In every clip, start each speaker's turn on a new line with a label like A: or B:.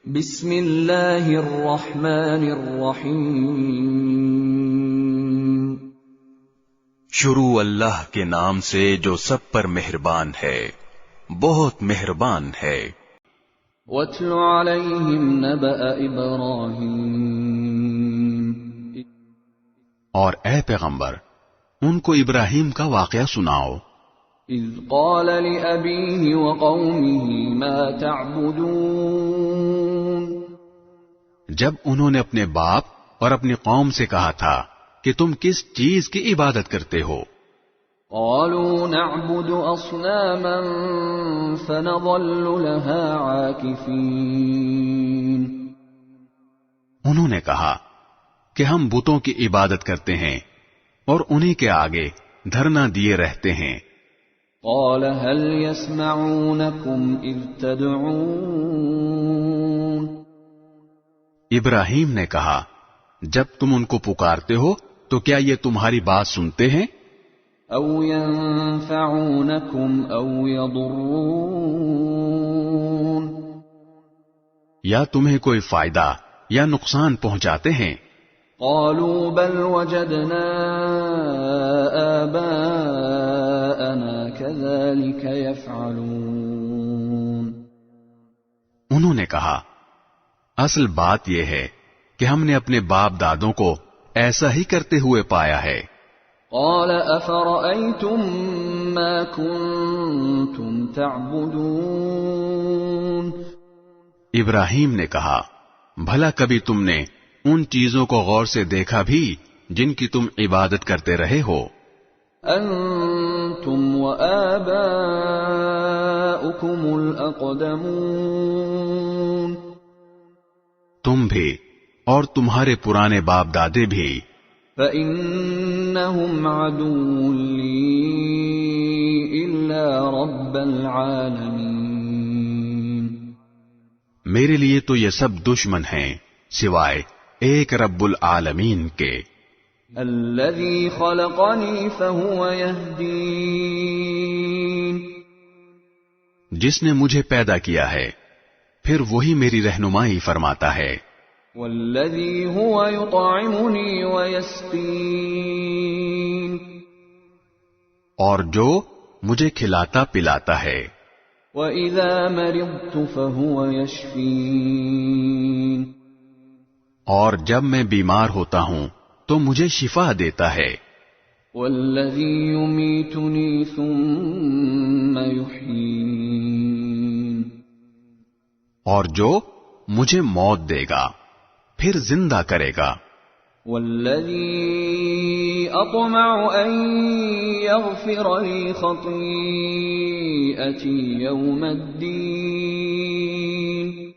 A: بسم اللہ الرحمن الرحیم۔
B: شروع اللہ کے نام سے جو سب پر مہربان ہے، بہت مہربان ہے۔
A: وَاتْلُ عَلَيْهِمْ نَبَأَ إِبْرَاهِيمَ۔
C: اور اے پیغمبر ان کو ابراہیم کا واقعہ سناؤ۔
A: اذ قال لأبيه وقومه ما تعبدون۔
C: جب انہوں نے اپنے باپ اور اپنی قوم سے کہا تھا کہ تم کس چیز کی عبادت کرتے ہو؟
A: قالوا نعبد اصناما فنظل لها عاكفين۔
C: انہوں نے کہا کہ ہم بتوں کی عبادت کرتے ہیں اور انہی کے آگے دھرنا دیے رہتے ہیں۔
A: قال هل يسمعونكم اذ تدعون۔
C: ابراہیم نے کہا جب تم ان کو پکارتے ہو تو کیا یہ تمہاری بات سنتے ہیں؟
A: او ينفعونكم او يضرون۔
C: یا تمہیں کوئی فائدہ یا نقصان پہنچاتے ہیں؟
A: قالوا بل وجدنا آباءنا كذلك يفعلون۔
C: انہوں نے کہا اصل بات یہ ہے کہ ہم نے اپنے باپ دادوں کو ایسا ہی کرتے ہوئے پایا ہے۔
A: قال افرأيتم ما كنتم تعبدون۔
C: ابراہیم نے کہا بھلا کبھی تم نے ان چیزوں کو غور سے دیکھا بھی جن کی تم عبادت کرتے رہے ہو؟
A: انتم وآباؤكم الاقدمون۔
C: تم بھی اور تمہارے پرانے باپ دادے بھی۔
A: فإنهم عدو لي إلا رب العالمين۔
C: میرے لیے تو یہ سب دشمن ہیں سوائے ایک رب العالمین کے۔
A: الذي خلقني فهو يهدين۔
C: جس نے مجھے پیدا کیا ہے پھر وہی میری رہنمائی فرماتا ہے۔
A: والذي هو يطعمني ويسقين۔
C: اور جو مجھے کھلاتا پلاتا ہے۔
A: وإذا مرضت فهو يشفين۔
C: اور جب میں بیمار ہوتا ہوں تو مجھے شفا دیتا ہے۔
A: والذي يميتني ثم يحيين۔
C: اور جو مجھے موت دے گا پھر زندہ کرے گا۔
A: والذي أطمع أن يغفر لي خطيئتي يوم الدين۔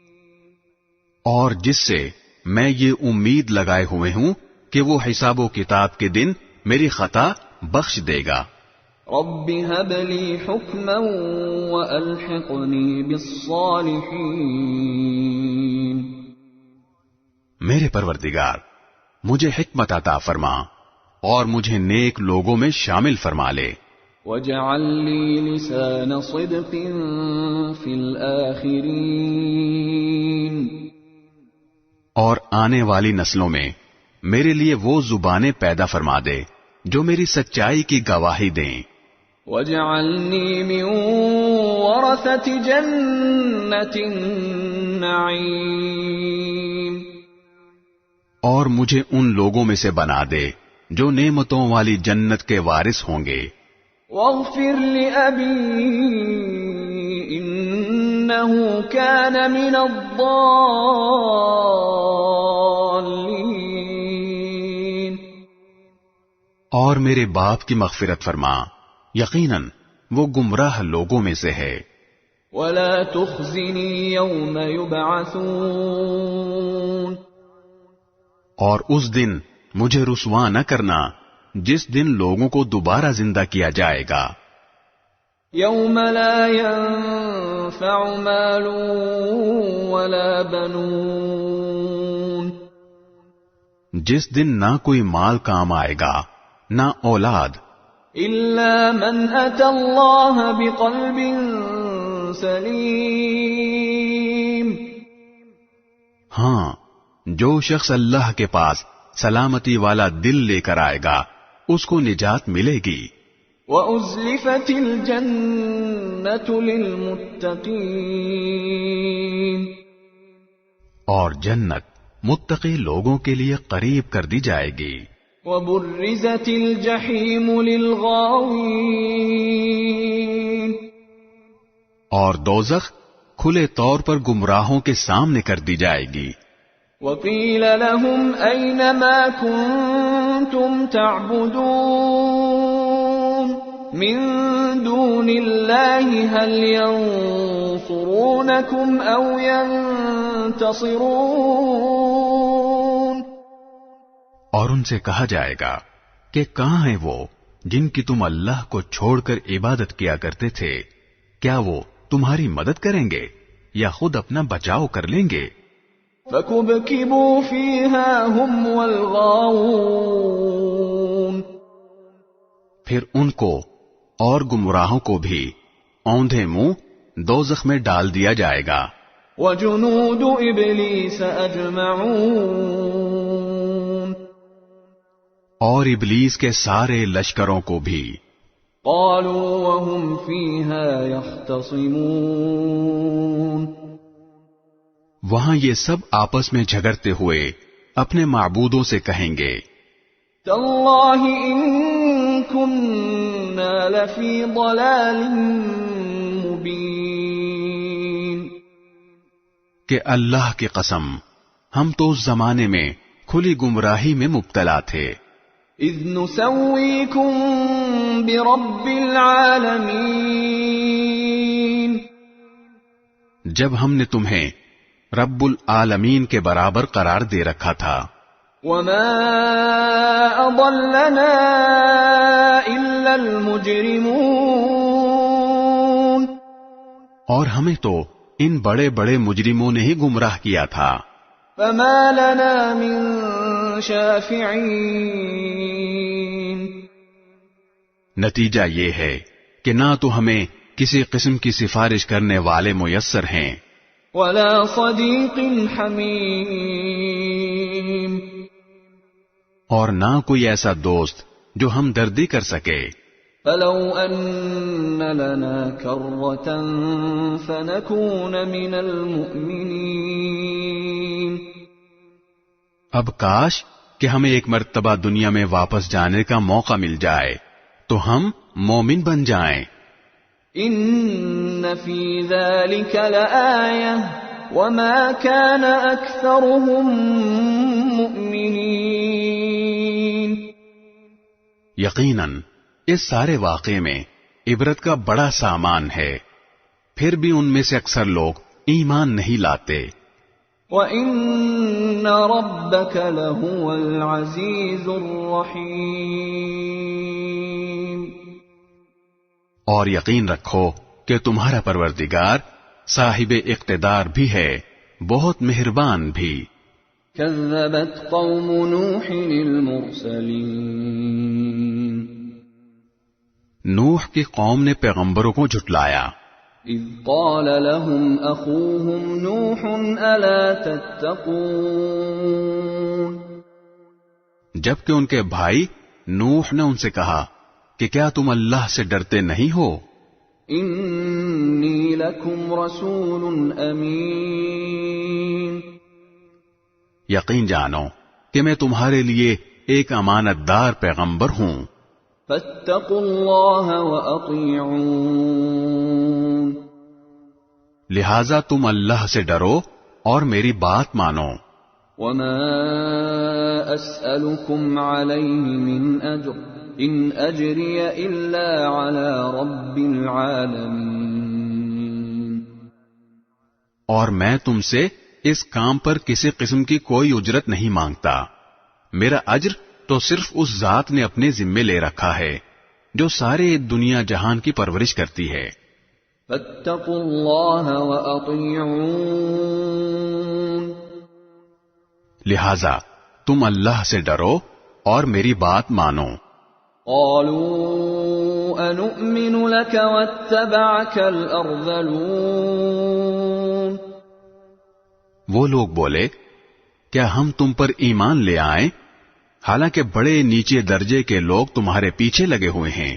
C: اور جس سے میں یہ امید لگائے ہوئے ہوں کہ وہ حساب و کتاب کے دن میری خطا بخش دے گا۔
A: رب هب لي حكما وألحقني بالصالحين۔
C: میرے پروردگار مجھے حکمت عطا فرما اور مجھے نیک لوگوں میں شامل فرما لے۔
A: واجعل لي لسان صدق في الآخرين۔
C: اور آنے والی نسلوں میں میرے لیے وہ زبانیں پیدا فرما دے جو میری سچائی کی گواہی دیں۔
A: واجعلني من ورثة جنة النعيم۔
C: اور مجھے ان لوگوں میں سے بنا دے جو نعمتوں والی جنت کے وارث ہوں گے۔
A: واغفر لأبي إنه كان من الضالين۔
C: اور میرے باپ کی مغفرت فرما، یقیناً وہ گمراہ لوگوں میں سے ہے۔
A: ولا تخزني يوم يبعثون۔
C: اور اس دن مجھے رسوا نہ کرنا جس دن لوگوں کو دوبارہ زندہ کیا جائے گا۔
A: يوم لا ينفع مال ولا بنون۔
C: جس دن نہ کوئی مال کام آئے گا نہ اولاد،
A: إلا من أتى الله بقلب سلیم،
C: ہاں، جو شخص اللہ کے پاس سلامتی والا دل لے کر آئے گا اس کو نجات ملے گی۔
A: وَأُزْلِفَتِ الْجَنَّةُ لِلْمُتَّقِينَ،
C: اور جنت متقی لوگوں کے لیے قریب کر دی جائے گی۔
A: وَبُرِّزَتِ الْجَحِيمُ لِلْغَاوِينَ،
C: اور دوزخ کھلے طور پر گمراہوں کے سامنے کر دی جائے گی۔
A: وَقِيلَ لَهُمْ أَيْنَ مَا كُنتُمْ تَعْبُدُونَ مِن دُونِ اللَّهِ هَلْ يَنصُرُونَكُمْ أَوْ يَنتَصِرُونَ،
C: اور ان سے کہا جائے گا کہ کہاں ہیں وہ جن کی تم اللہ کو چھوڑ کر عبادت کیا کرتے تھے؟ کیا وہ تمہاری مدد کریں گے یا خود اپنا بچاؤ کر لیں گے؟
A: فَكُبْكِبُوا فِيهَا هُمْ وَالْغَاوُونَ،
C: پھر ان کو اور گمراہوں کو بھی اوندھے منہ دوزخ میں ڈال دیا جائے گا۔
A: وَجُنُودُ إِبْلِيسَ أَجْمَعُونَ،
C: اور ابلیس کے سارے لشکروں کو بھی۔
A: قالوا وهم فيها يختصمون،
C: وہاں یہ سب آپس میں جھگڑتے ہوئے اپنے معبودوں سے کہیں گے،
A: تاللہ ان كنا لفی ضلال مبین،
C: کہ اللہ کی قسم ہم تو اس زمانے میں کھلی گمراہی میں مبتلا تھے۔
A: اذ نسویکم برب العالمین،
C: جب ہم نے تمہیں رب العالمین کے برابر قرار دے رکھا تھا۔
A: وما اضلنا الا المجرمون،
C: اور ہمیں تو ان بڑے بڑے مجرموں نے ہی گمراہ کیا تھا۔
A: فما لنا من شافعین،
C: نتیجہ یہ ہے کہ نہ تو ہمیں کسی قسم کی سفارش کرنے والے میسر ہیں،
A: ولا صدیق حمیم،
C: اور نہ کوئی ایسا دوست جو ہمدردی کر سکے۔
A: فلو ان لنا کرة فنكون من المؤمنین،
C: اب کاش کہ ہمیں ایک مرتبہ دنیا میں واپس جانے کا موقع مل جائے تو ہم مومن بن جائیں۔
A: ان فی ذلک لآیہ وما كان اکثرهم مؤمنین،
C: یقیناً اس سارے واقعے میں عبرت کا بڑا سامان ہے، پھر بھی ان میں سے اکثر لوگ ایمان نہیں لاتے۔
A: وَإِنَّ رَبَّكَ لَهُوَ الْعَزِيزُ الرَّحِيمُ،
C: اور یقین رکھو کہ تمہارا پروردگار صاحب اقتدار بھی ہے، بہت مہربان بھی۔
A: كذبت قوم نوح المرسلین،
C: نوح کی قوم نے پیغمبروں کو جھٹلایا۔
A: اذ قال لهم اخوهم نوح الا تتقون،
C: جبکہ ان کے بھائی نوح نے ان سے کہا کہ کیا تم اللہ سے ڈرتے نہیں ہو؟
A: انی لکم رسول امین،
C: یقین جانو کہ میں تمہارے لیے ایک امانت دار پیغمبر ہوں،
A: فاتقوا اللہ واطیعون،
C: لہذا تم اللہ سے ڈرو اور میری بات مانو۔
A: وما اسألکم علیہ من اجر ان اجری الا علی رب العالمین،
C: اور میں تم سے اس کام پر کسی قسم کی کوئی اجرت نہیں مانگتا، میرا اجر تو صرف اس ذات نے اپنے ذمے لے رکھا ہے جو سارے دنیا جہان کی پرورش کرتی ہے۔
A: فاتقوا اللہ واطیعون،
C: لہذا تم اللہ سے ڈرو اور میری بات مانو۔
A: قالوا انؤمن لك واتبعك الارذلون،
C: وہ لوگ بولے کیا ہم تم پر ایمان لے آئیں حالانکہ بڑے نیچے درجے کے لوگ تمہارے پیچھے لگے ہوئے ہیں.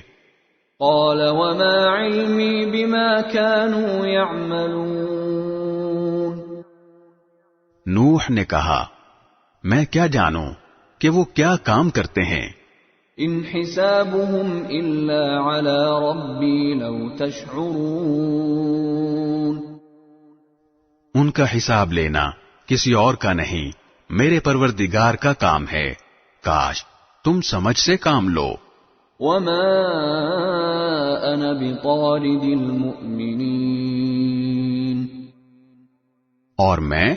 A: قال وما علمي بما كانوا يعملون.
C: نوح نے کہا میں کیا جانوں کہ وہ کیا کام کرتے ہیں.
A: ان حسابهم الا على ربي لو تشعرون.
C: ان کا حساب لینا کسی اور کا نہیں میرے پروردگار کا کام ہے. کاش تم سمجھ سے کام لو.
A: وما انا بطارد المؤمنین.
C: اور میں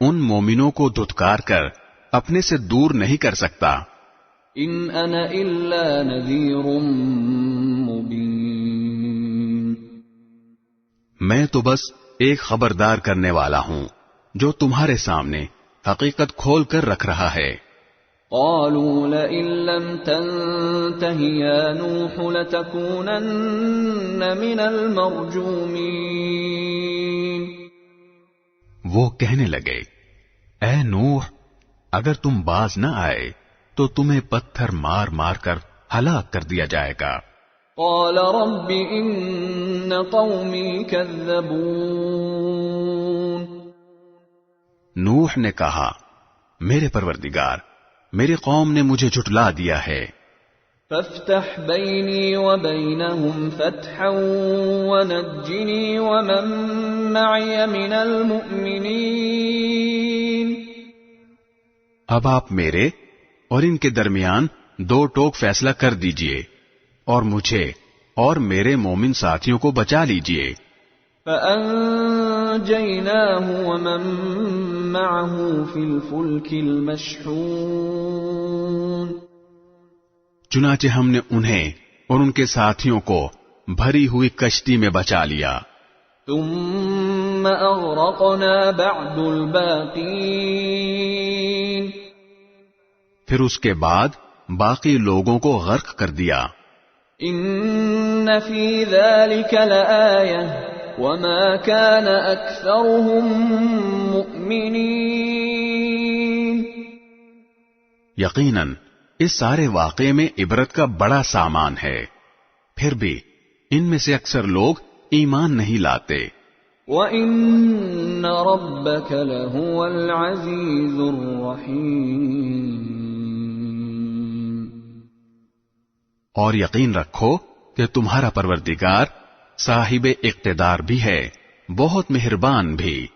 C: ان مومنوں کو دھتکار کر اپنے سے دور نہیں کر سکتا.
A: ان انا الا نذیر مبین.
C: میں تو بس ایک خبردار کرنے والا ہوں جو تمہارے سامنے حقیقت کھول کر رکھ رہا ہے.
A: قالوا لئن لم تنته يا نوح لتكونن من المرجومين.
C: وہ کہنے لگے اے نوح اگر تم باز نہ آئے تو تمہیں پتھر مار مار کر ہلاک کر دیا جائے گا.
A: قال رب ان قومي كذبون.
C: نوح نے کہا میرے پروردگار میری قوم نے مجھے جھٹلا دیا ہے.
A: فافتح بيني وبينهم فتحا ونجني ومن معي من المؤمنين.
C: اب آپ میرے اور ان کے درمیان دو ٹوک فیصلہ کر دیجئے اور مجھے اور میرے مومن ساتھیوں کو بچا لیجئے.
A: فأنجيناه ومن معه في الفلك المشحون.
C: چنانچہ ہم نے انہیں اور ان کے ساتھیوں کو بھری ہوئی کشتی میں بچا لیا.
A: ثم أغرقنا بعد الباقين.
C: پھر اس کے بعد باقی لوگوں کو غرق کر دیا.
A: ان في ذلك لآية وما كان أكثرهم مؤمنين.
C: یقیناً اس سارے واقعے میں عبرت کا بڑا سامان ہے پھر بھی ان میں سے اکثر لوگ ایمان نہیں لاتے.
A: وَإِنَّ رَبَّكَ لَهُوَ الْعَزِيزُ الرَّحِيمُ.
C: اور یقین رکھو کہ تمہارا پروردگار صاحب اقتدار بھی ہے بہت مہربان بھی.